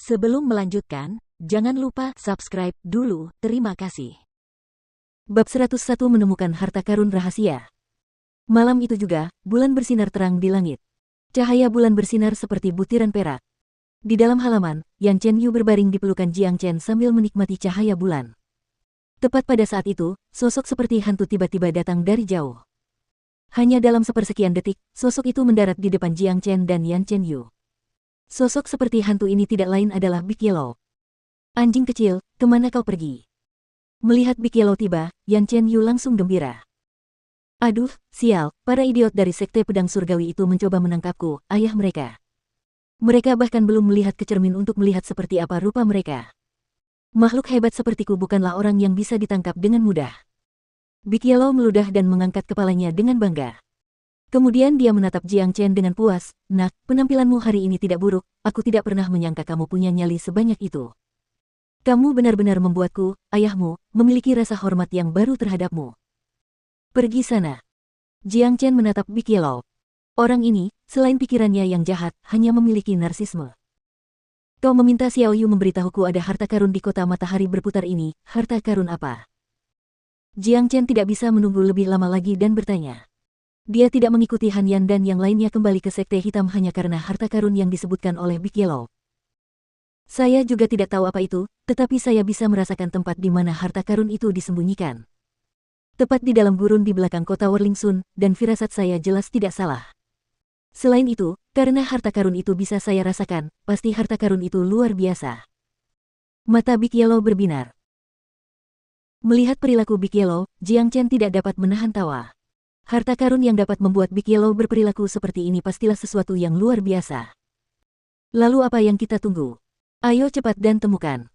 Sebelum melanjutkan, jangan lupa subscribe dulu, terima kasih. Bab 101 menemukan harta karun rahasia. Malam itu juga, bulan bersinar terang di langit. Cahaya bulan bersinar seperti butiran perak. Di dalam halaman, Yan Chen-yu berbaring di pelukan Jiang Chen sambil menikmati cahaya bulan. Tepat pada saat itu, sosok seperti hantu tiba-tiba datang dari jauh. Hanya dalam sepersekian detik, sosok itu mendarat di depan Jiang Chen dan Yan Chen-yu. Sosok seperti hantu ini tidak lain adalah Big Yellow. Anjing kecil, kemana kau pergi? Melihat Big Yellow tiba, Yan Chen-yu langsung gembira. Aduh, sial, para idiot dari Sekte Pedang Surgawi itu mencoba menangkapku, ayah mereka. Mereka bahkan belum melihat ke cermin untuk melihat seperti apa rupa mereka. Makhluk hebat sepertiku bukanlah orang yang bisa ditangkap dengan mudah. Big Yellow meludah dan mengangkat kepalanya dengan bangga. Kemudian dia menatap Jiang Chen dengan puas. Nak, penampilanmu hari ini tidak buruk, aku tidak pernah menyangka kamu punya nyali sebanyak itu. Kamu benar-benar membuatku, ayahmu, memiliki rasa hormat yang baru terhadapmu. Pergi sana. Jiang Chen menatap Big Yellow. Orang ini, selain pikirannya yang jahat, hanya memiliki narsisme. Kau meminta Xiao Yu memberitahuku ada harta karun di kota matahari berputar ini, harta karun apa? Jiang Chen tidak bisa menunggu lebih lama lagi dan bertanya. Dia tidak mengikuti Han Yan dan yang lainnya kembali ke Sekte Hitam hanya karena harta karun yang disebutkan oleh Big Yellow. Saya juga tidak tahu apa itu, tetapi saya bisa merasakan tempat di mana harta karun itu disembunyikan. Tepat di dalam gurun di belakang kota Werlingsun, dan firasat saya jelas tidak salah. Selain itu, karena harta karun itu bisa saya rasakan, pasti harta karun itu luar biasa. Mata Big Yellow berbinar. Melihat perilaku Big Yellow, Jiang Chen tidak dapat menahan tawa. Harta karun yang dapat membuat Big Yellow berperilaku seperti ini pastilah sesuatu yang luar biasa. Lalu apa yang kita tunggu? Ayo cepat dan temukan.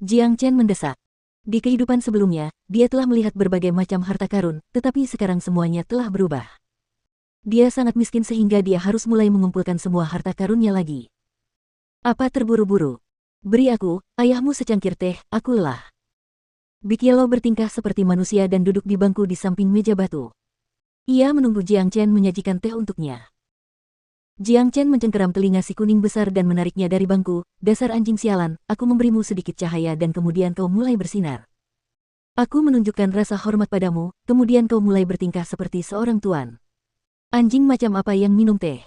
Jiang Chen mendesak. Di kehidupan sebelumnya, dia telah melihat berbagai macam harta karun, tetapi sekarang semuanya telah berubah. Dia sangat miskin sehingga dia harus mulai mengumpulkan semua harta karunnya lagi. Apa terburu-buru? Beri aku, ayahmu secangkir teh, aku lelah. Big Yellow bertingkah seperti manusia dan duduk di bangku di samping meja batu. Ia menunggu Jiang Chen menyajikan teh untuknya. Jiang Chen mencengkeram telinga si kuning besar dan menariknya dari bangku. Dasar anjing sialan, aku memberimu sedikit cahaya dan kemudian kau mulai bersinar. Aku menunjukkan rasa hormat padamu, kemudian kau mulai bertingkah seperti seorang tuan. Anjing macam apa yang minum teh?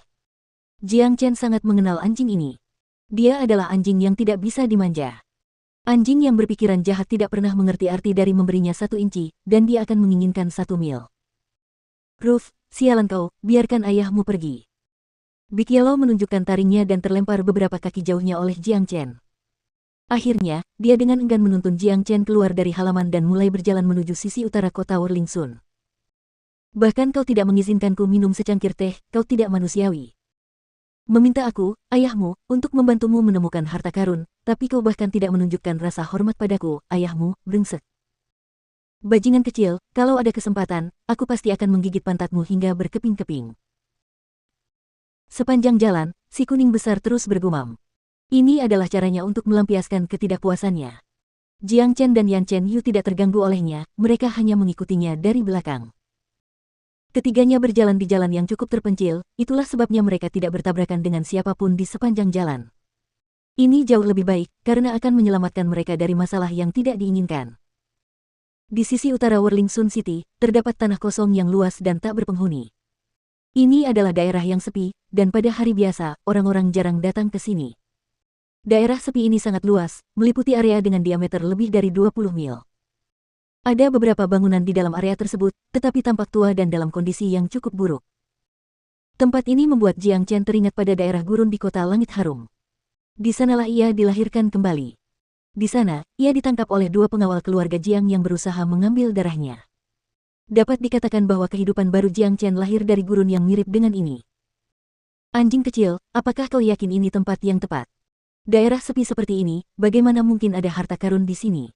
Jiang Chen sangat mengenal anjing ini. Dia adalah anjing yang tidak bisa dimanja. Anjing yang berpikiran jahat tidak pernah mengerti arti dari memberinya 1 inci, dan dia akan menginginkan 1 mil. Ruf, sialan kau, biarkan ayahmu pergi. Big Yellow menunjukkan taringnya dan terlempar beberapa kaki jauhnya oleh Jiang Chen. Akhirnya, dia dengan enggan menuntun Jiang Chen keluar dari halaman dan mulai berjalan menuju sisi utara kota Werlingsun. Bahkan kau tidak mengizinkanku minum secangkir teh, kau tidak manusiawi. Meminta aku, ayahmu, untuk membantumu menemukan harta karun, tapi kau bahkan tidak menunjukkan rasa hormat padaku, ayahmu, brengsek. Bajingan kecil, kalau ada kesempatan, aku pasti akan menggigit pantatmu hingga berkeping-keping. Sepanjang jalan, si kuning besar terus bergumam. Ini adalah caranya untuk melampiaskan ketidakpuasannya. Jiang Chen dan Yan Chen Yu tidak terganggu olehnya, mereka hanya mengikutinya dari belakang. Ketiganya berjalan di jalan yang cukup terpencil, itulah sebabnya mereka tidak bertabrakan dengan siapapun di sepanjang jalan. Ini jauh lebih baik, karena akan menyelamatkan mereka dari masalah yang tidak diinginkan. Di sisi utara Werlingsun City, terdapat tanah kosong yang luas dan tak berpenghuni. Ini adalah daerah yang sepi, dan pada hari biasa, orang-orang jarang datang ke sini. Daerah sepi ini sangat luas, meliputi area dengan diameter lebih dari 20 mil. Ada beberapa bangunan di dalam area tersebut, tetapi tampak tua dan dalam kondisi yang cukup buruk. Tempat ini membuat Jiang Chen teringat pada daerah gurun di kota Langit Harum. Di sanalah ia dilahirkan kembali. Di sana, ia ditangkap oleh 2 pengawal keluarga Jiang yang berusaha mengambil darahnya. Dapat dikatakan bahwa kehidupan baru Jiang Chen lahir dari gurun yang mirip dengan ini. Anjing kecil, apakah kau yakin ini tempat yang tepat? Daerah sepi seperti ini, bagaimana mungkin ada harta karun di sini?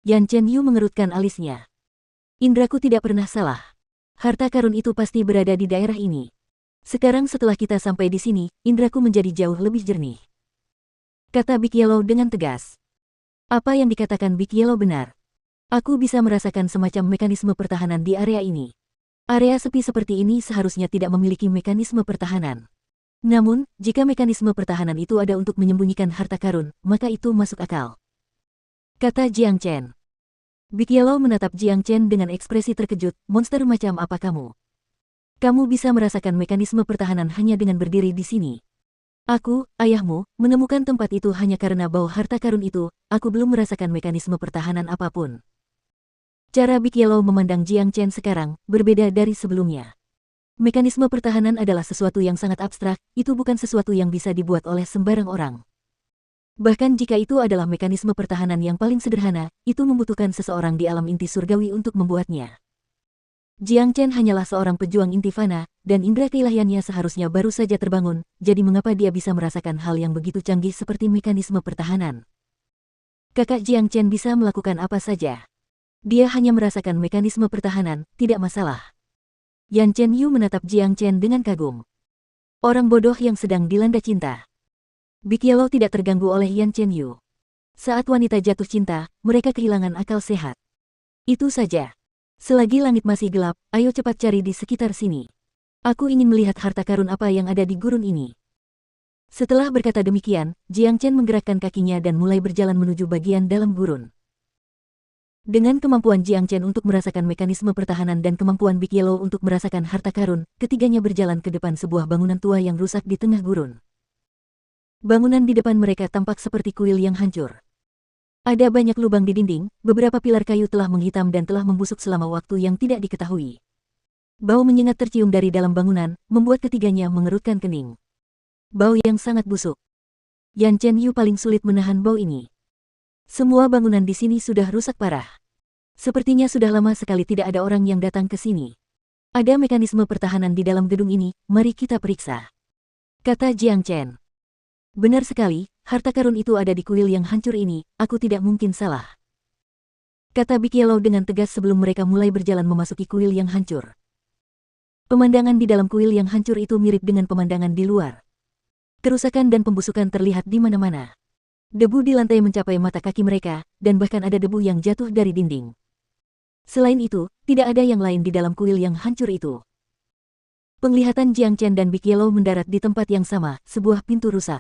Yan Chen Yu mengerutkan alisnya. Indraku tidak pernah salah. Harta karun itu pasti berada di daerah ini. Sekarang setelah kita sampai di sini, indraku menjadi jauh lebih jernih. Kata Big Yellow dengan tegas. Apa yang dikatakan Big Yellow benar. Aku bisa merasakan semacam mekanisme pertahanan di area ini. Area sepi seperti ini seharusnya tidak memiliki mekanisme pertahanan. Namun, jika mekanisme pertahanan itu ada untuk menyembunyikan harta karun, maka itu masuk akal. Kata Jiang Chen. Big Yellow menatap Jiang Chen dengan ekspresi terkejut, monster macam apa kamu? Kamu bisa merasakan mekanisme pertahanan hanya dengan berdiri di sini. Aku, ayahmu, menemukan tempat itu hanya karena bau harta karun itu, aku belum merasakan mekanisme pertahanan apapun. Cara Big Yellow memandang Jiang Chen sekarang, berbeda dari sebelumnya. Mekanisme pertahanan adalah sesuatu yang sangat abstrak, itu bukan sesuatu yang bisa dibuat oleh sembarang orang. Bahkan jika itu adalah mekanisme pertahanan yang paling sederhana, itu membutuhkan seseorang di alam inti surgawi untuk membuatnya. Jiang Chen hanyalah seorang pejuang inti fana, dan indera keilahiannya seharusnya baru saja terbangun, jadi mengapa dia bisa merasakan hal yang begitu canggih seperti mekanisme pertahanan? Kakak Jiang Chen bisa melakukan apa saja. Dia hanya merasakan mekanisme pertahanan, tidak masalah. Yan Chen Yu menatap Jiang Chen dengan kagum. Orang bodoh yang sedang dilanda cinta. Big Yellow tidak terganggu oleh Yan Chen Yu. Saat wanita jatuh cinta, mereka kehilangan akal sehat. Itu saja. Selagi langit masih gelap, ayo cepat cari di sekitar sini. Aku ingin melihat harta karun apa yang ada di gurun ini. Setelah berkata demikian, Jiang Chen menggerakkan kakinya dan mulai berjalan menuju bagian dalam gurun. Dengan kemampuan Jiang Chen untuk merasakan mekanisme pertahanan dan kemampuan Big Yellow untuk merasakan harta karun, ketiganya berjalan ke depan sebuah bangunan tua yang rusak di tengah gurun. Bangunan di depan mereka tampak seperti kuil yang hancur. Ada banyak lubang di dinding, beberapa pilar kayu telah menghitam dan telah membusuk selama waktu yang tidak diketahui. Bau menyengat tercium dari dalam bangunan, membuat ketiganya mengerutkan kening. Bau yang sangat busuk. Yan Chen Yu paling sulit menahan bau ini. Semua bangunan di sini sudah rusak parah. Sepertinya sudah lama sekali tidak ada orang yang datang ke sini. Ada mekanisme pertahanan di dalam gedung ini, mari kita periksa. Kata Jiang Chen. Benar sekali, harta karun itu ada di kuil yang hancur ini, aku tidak mungkin salah. Kata Big Yellow dengan tegas sebelum mereka mulai berjalan memasuki kuil yang hancur. Pemandangan di dalam kuil yang hancur itu mirip dengan pemandangan di luar. Kerusakan dan pembusukan terlihat di mana-mana. Debu di lantai mencapai mata kaki mereka, dan bahkan ada debu yang jatuh dari dinding. Selain itu, tidak ada yang lain di dalam kuil yang hancur itu. Penglihatan Jiang Chen dan Big Yellow mendarat di tempat yang sama, sebuah pintu rusak.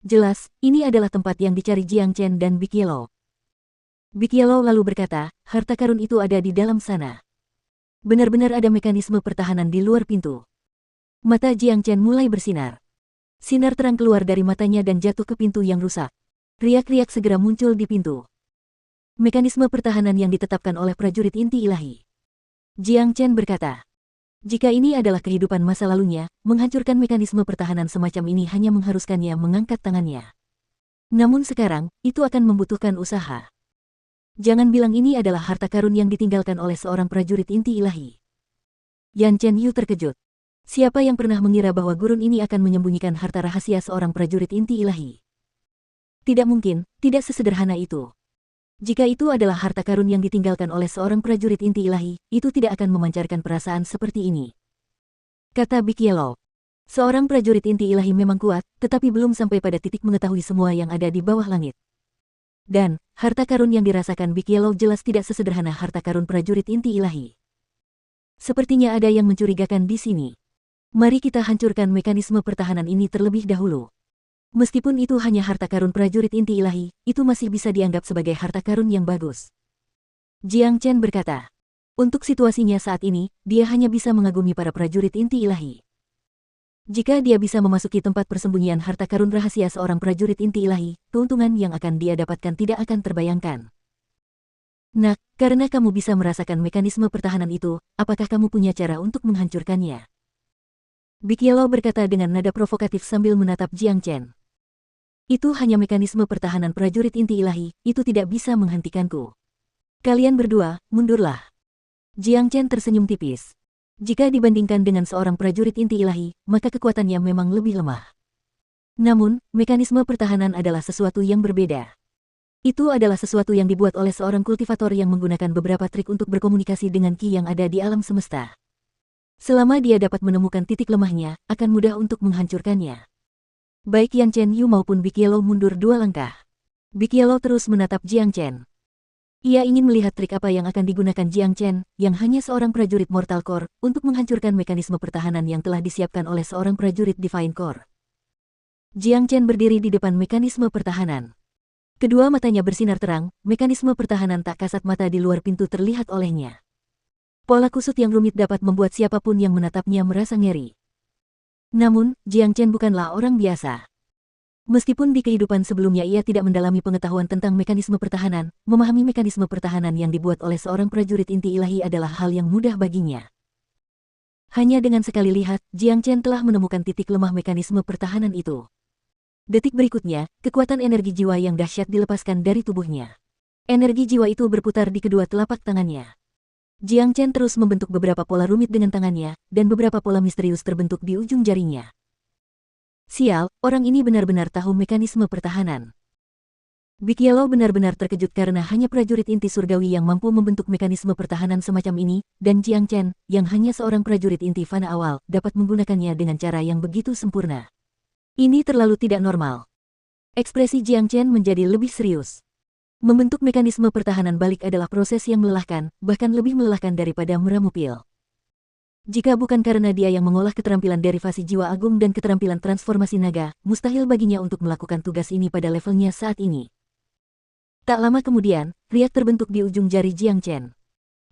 Jelas, ini adalah tempat yang dicari Jiang Chen dan Big Yellow. Big Yellow lalu berkata, harta karun itu ada di dalam sana. Benar-benar ada mekanisme pertahanan di luar pintu. Mata Jiang Chen mulai bersinar. Sinar terang keluar dari matanya dan jatuh ke pintu yang rusak. Riak-riak segera muncul di pintu. Mekanisme pertahanan yang ditetapkan oleh prajurit inti ilahi. Jiang Chen berkata, jika ini adalah kehidupan masa lalunya, menghancurkan mekanisme pertahanan semacam ini hanya mengharuskannya mengangkat tangannya. Namun sekarang, itu akan membutuhkan usaha. Jangan bilang ini adalah harta karun yang ditinggalkan oleh seorang prajurit inti ilahi. Yan Chen Yu terkejut. Siapa yang pernah mengira bahwa gurun ini akan menyembunyikan harta rahasia seorang prajurit inti ilahi? Tidak mungkin, tidak sesederhana itu. Jika itu adalah harta karun yang ditinggalkan oleh seorang prajurit inti ilahi, itu tidak akan memancarkan perasaan seperti ini. Kata Big Yellow. Seorang prajurit inti ilahi memang kuat, tetapi belum sampai pada titik mengetahui semua yang ada di bawah langit. Dan, harta karun yang dirasakan Big Yellow jelas tidak sesederhana harta karun prajurit inti ilahi. Sepertinya ada yang mencurigakan di sini. Mari kita hancurkan mekanisme pertahanan ini terlebih dahulu. Meskipun itu hanya harta karun prajurit inti ilahi, itu masih bisa dianggap sebagai harta karun yang bagus. Jiang Chen berkata, untuk situasinya saat ini, dia hanya bisa mengagumi para prajurit inti ilahi. Jika dia bisa memasuki tempat persembunyian harta karun rahasia seorang prajurit inti ilahi, keuntungan yang akan dia dapatkan tidak akan terbayangkan. Nak, karena kamu bisa merasakan mekanisme pertahanan itu, apakah kamu punya cara untuk menghancurkannya? Big Yellow berkata dengan nada provokatif sambil menatap Jiang Chen. Itu hanya mekanisme pertahanan prajurit inti ilahi, itu tidak bisa menghentikanku. Kalian berdua, mundurlah. Jiang Chen tersenyum tipis. Jika dibandingkan dengan seorang prajurit inti ilahi, maka kekuatannya memang lebih lemah. Namun, mekanisme pertahanan adalah sesuatu yang berbeda. Itu adalah sesuatu yang dibuat oleh seorang kultivator yang menggunakan beberapa trik untuk berkomunikasi dengan ki yang ada di alam semesta. Selama dia dapat menemukan titik lemahnya, akan mudah untuk menghancurkannya. Baik Yan Chen Yu maupun Big Yellow mundur 2 langkah. Big Yellow terus menatap Jiang Chen. Ia ingin melihat trik apa yang akan digunakan Jiang Chen, yang hanya seorang prajurit Mortal Core, untuk menghancurkan mekanisme pertahanan yang telah disiapkan oleh seorang prajurit Divine Core. Jiang Chen berdiri di depan mekanisme pertahanan. Kedua matanya bersinar terang, mekanisme pertahanan tak kasat mata di luar pintu terlihat olehnya. Pola kusut yang rumit dapat membuat siapapun yang menatapnya merasa ngeri. Namun, Jiang Chen bukanlah orang biasa. Meskipun di kehidupan sebelumnya ia tidak mendalami pengetahuan tentang mekanisme pertahanan, memahami mekanisme pertahanan yang dibuat oleh seorang prajurit inti ilahi adalah hal yang mudah baginya. Hanya dengan sekali lihat, Jiang Chen telah menemukan titik lemah mekanisme pertahanan itu. Detik berikutnya, kekuatan energi jiwa yang dahsyat dilepaskan dari tubuhnya. Energi jiwa itu berputar di kedua telapak tangannya. Jiang Chen terus membentuk beberapa pola rumit dengan tangannya, dan beberapa pola misterius terbentuk di ujung jarinya. Sial, orang ini benar-benar tahu mekanisme pertahanan. Big Yellow benar-benar terkejut karena hanya prajurit inti surgawi yang mampu membentuk mekanisme pertahanan semacam ini, dan Jiang Chen, yang hanya seorang prajurit inti fana awal, dapat menggunakannya dengan cara yang begitu sempurna. Ini terlalu tidak normal. Ekspresi Jiang Chen menjadi lebih serius. Membentuk mekanisme pertahanan balik adalah proses yang melelahkan, bahkan lebih melelahkan daripada meramu pil. Jika bukan karena dia yang mengolah keterampilan derivasi jiwa agung dan keterampilan transformasi naga, mustahil baginya untuk melakukan tugas ini pada levelnya saat ini. Tak lama kemudian, riak terbentuk di ujung jari Jiang Chen.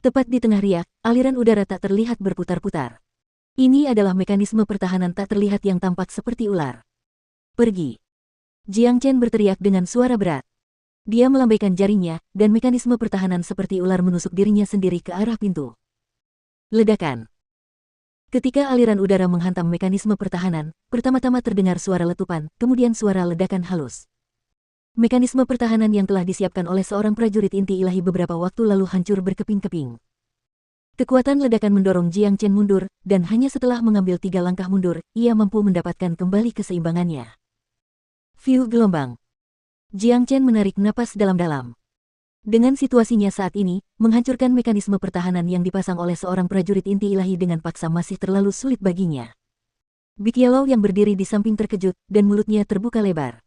Tepat di tengah riak, aliran udara tak terlihat berputar-putar. Ini adalah mekanisme pertahanan tak terlihat yang tampak seperti ular. Pergi! Jiang Chen berteriak dengan suara berat. Dia melambaikan jarinya, dan mekanisme pertahanan seperti ular menusuk dirinya sendiri ke arah pintu. Ledakan. Ketika aliran udara menghantam mekanisme pertahanan, pertama-tama terdengar suara letupan, kemudian suara ledakan halus. Mekanisme pertahanan yang telah disiapkan oleh seorang prajurit inti ilahi beberapa waktu lalu hancur berkeping-keping. Kekuatan ledakan mendorong Jiang Chen mundur, dan hanya setelah mengambil 3 langkah mundur, ia mampu mendapatkan kembali keseimbangannya. View gelombang. Jiang Chen menarik napas dalam-dalam. Dengan situasinya saat ini, menghancurkan mekanisme pertahanan yang dipasang oleh seorang prajurit inti ilahi dengan paksa masih terlalu sulit baginya. Big Yellow yang berdiri di samping terkejut, dan mulutnya terbuka lebar.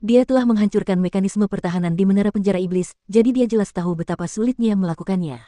Dia telah menghancurkan mekanisme pertahanan di menara penjara iblis, jadi dia jelas tahu betapa sulitnya melakukannya.